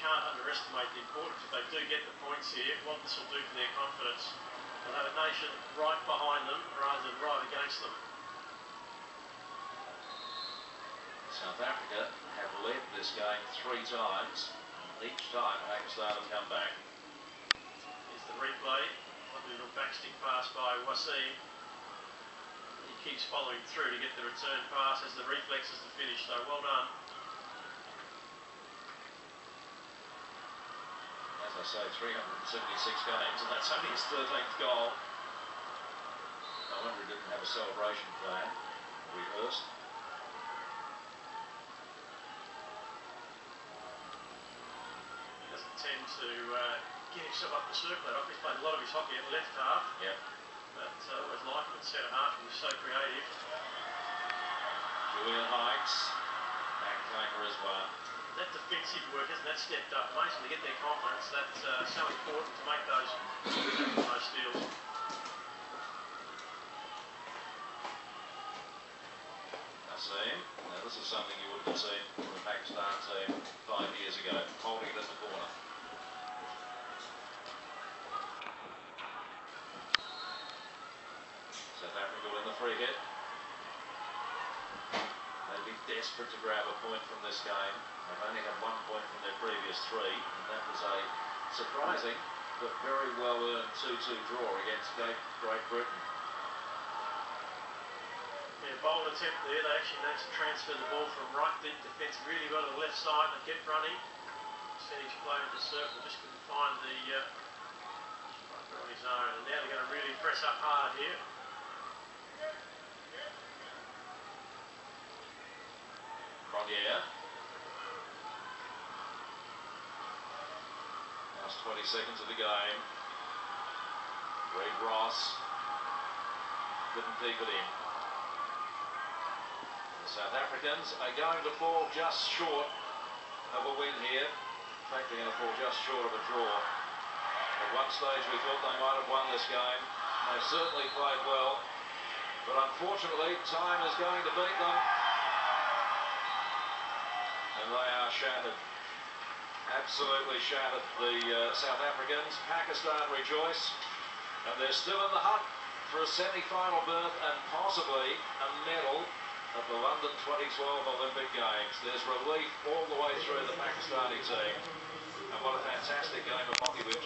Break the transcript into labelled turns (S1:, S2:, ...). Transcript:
S1: can't underestimate the importance. If they do get the points here, what this will do for their confidence. They'll have a nation right behind them rather than right against them.
S2: South Africa have led this game 3 times. Each time Pakistan have come back.
S1: Here's the replay. Lovely little backstick pass by Wasim. He keeps following through to get the return pass, has the reflexes to finish, so well done.
S2: As I say, 376 games, and that's only his 13th goal. No wonder he didn't have a celebration plan rehearsed.
S1: He doesn't tend to get himself up the circle that often. He's played a lot of his hockey at left half.
S2: Yep.
S1: But always liked him at centre half. He was so creative.
S2: Julian Hikes, backtaker as well.
S1: That defensive work, hasn't that stepped up? Amazing to get their confidence. That's so important to make those steals.
S2: Naseem, now this is something you wouldn't have seen from the Pakistan team 5 years ago, holding it in the corner. South Africa win the free hit. They'd be desperate to grab a point from this game. They've only had 1 point from their previous 3, and that was a surprising but very well-earned 2-2 draw against Great Britain.
S1: Yeah, bold attempt there. They actually managed to transfer the ball from right deep defence really well to the left side and kept running. Sent his player into the circle, just couldn't find the striker on his own. And now they're going to really press up hard here.
S2: Cronje. Last 20 seconds of the game. Reid Ross couldn't keep it in. The South Africans are going to fall just short of a win here. In fact, they're going to fall just short of a draw. At one stage we thought they might have won this game. They certainly played well, but unfortunately time is going to beat them. And they are shattered. Absolutely shattered. The South Africans. Pakistan rejoice. And they're still in the hunt for a semi-final berth and possibly a medal at the London 2012 Olympic Games. There's relief all the way through the Pakistani team. And what a fantastic game of hockey we've